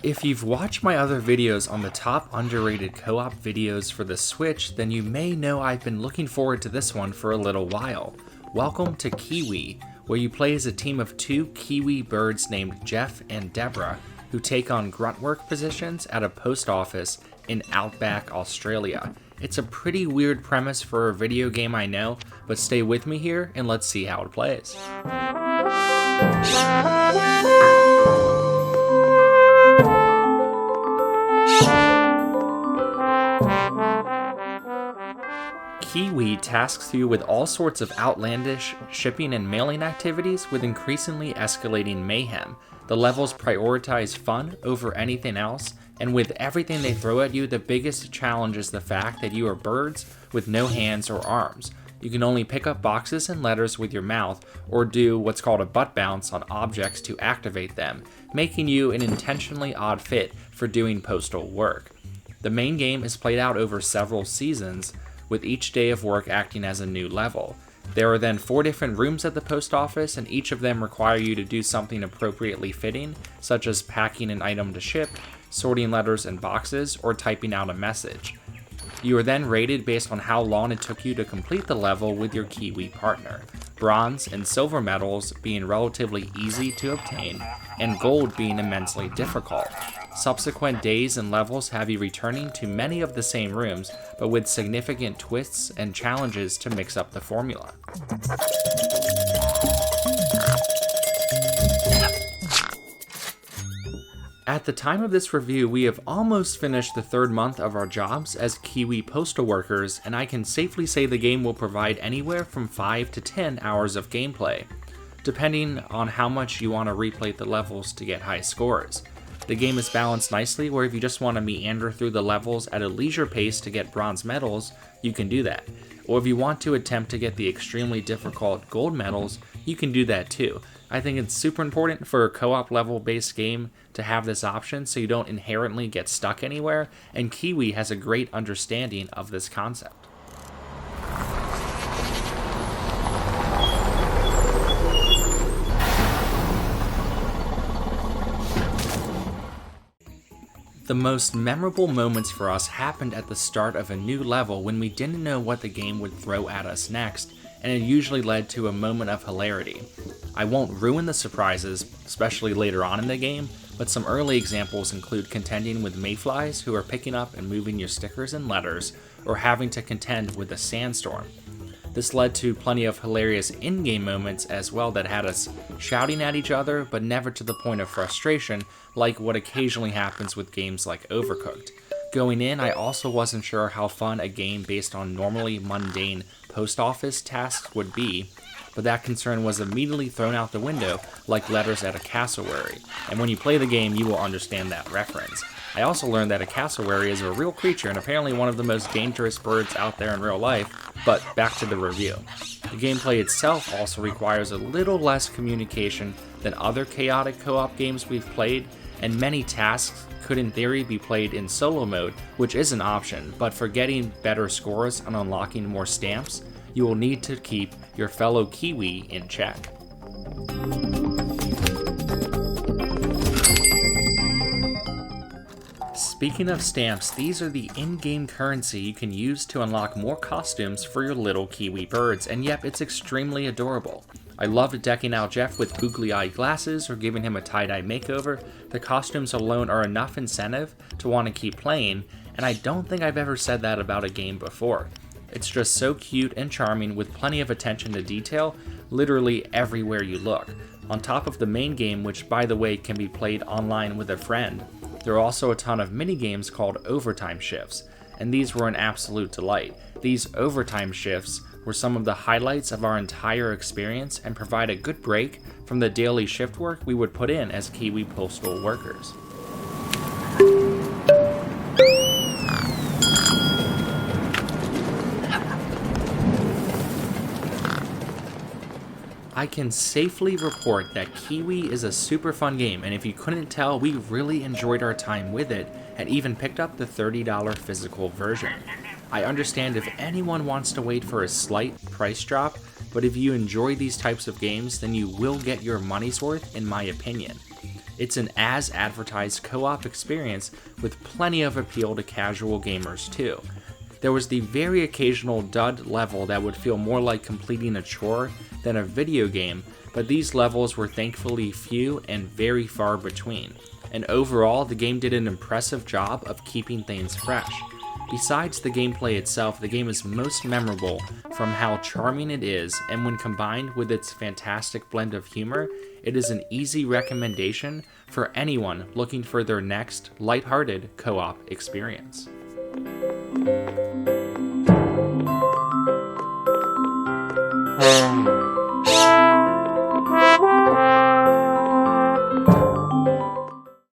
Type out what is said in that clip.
If you've watched my other videos on the top underrated co-op videos for the Switch, then you may know I've been looking forward to this one for a little while. Welcome to Keywe, where you play as a team of two Keywe birds named Jeff and Deborah, who take on grunt work positions at a post office in Outback, Australia. It's a pretty weird premise for a video game, I know, but stay with me here and let's see how it plays. Keywe tasks you with all sorts of outlandish shipping and mailing activities with increasingly escalating mayhem. The levels prioritize fun over anything else, and with everything they throw at you, the biggest challenge is the fact that you are birds with no hands or arms. You can only pick up boxes and letters with your mouth, or do what's called a butt bounce on objects to activate them, making you an intentionally odd fit for doing postal work. The main game is played out over several seasons, with each day of work acting as a new level. There are then 4 different rooms at the post office, and each of them require you to do something appropriately fitting, such as packing an item to ship, sorting letters and boxes, or typing out a message. You are then rated based on how long it took you to complete the level with your Keywe partner, bronze and silver medals being relatively easy to obtain, and gold being immensely difficult. Subsequent days and levels have you returning to many of the same rooms, but with significant twists and challenges to mix up the formula. At the time of this review, we have almost finished the 3rd month of our jobs as Keywe postal workers, and I can safely say the game will provide anywhere from 5 to 10 hours of gameplay, depending on how much you want to replay the levels to get high scores. The game is balanced nicely, where if you just want to meander through the levels at a leisure pace to get bronze medals, you can do that. Or if you want to attempt to get the extremely difficult gold medals, you can do that too. I think it's super important for a co-op level based game to have this option so you don't inherently get stuck anywhere, and Keywe has a great understanding of this concept. The most memorable moments for us happened at the start of a new level when we didn't know what the game would throw at us next, and it usually led to a moment of hilarity. I won't ruin the surprises, especially later on in the game, but some early examples include contending with mayflies who are picking up and moving your stickers and letters, or having to contend with a sandstorm. This led to plenty of hilarious in-game moments as well that had us shouting at each other, but never to the point of frustration like what occasionally happens with games like Overcooked. Going in, I also wasn't sure how fun a game based on normally mundane post office tasks would be, but that concern was immediately thrown out the window like letters at a cassowary, and when you play the game you will understand that reference. I also learned that a cassowary is a real creature and apparently one of the most dangerous birds out there in real life, but back to the review. The gameplay itself also requires a little less communication than other chaotic co-op games we've played, and many tasks could in theory be played in solo mode, which is an option, but for getting better scores and unlocking more stamps, you will need to keep your fellow Keywe in check. Speaking of stamps, these are the in-game currency you can use to unlock more costumes for your little Keywe birds, and yep, it's extremely adorable. I loved decking out Jeff with googly-eyed glasses or giving him a tie-dye makeover. The costumes alone are enough incentive to want to keep playing, and I don't think I've ever said that about a game before. It's just so cute and charming with plenty of attention to detail, literally everywhere you look. On top of the main game, which by the way can be played online with a friend, there are also a ton of mini-games called overtime shifts, and these were an absolute delight. These overtime shifts were some of the highlights of our entire experience and provide a good break from the daily shift work we would put in as Keywe postal workers. I can safely report that Keywe is a super fun game, and if you couldn't tell, we really enjoyed our time with it and even picked up the $30 physical version. I understand if anyone wants to wait for a slight price drop, but if you enjoy these types of games, then you will get your money's worth in my opinion. It's an as-advertised co-op experience with plenty of appeal to casual gamers too. There was the very occasional dud level that would feel more like completing a chore than a video game, but these levels were thankfully few and very far between. And overall, the game did an impressive job of keeping things fresh. Besides the gameplay itself, the game is most memorable from how charming it is, and when combined with its fantastic blend of humor, it is an easy recommendation for anyone looking for their next lighthearted co-op experience.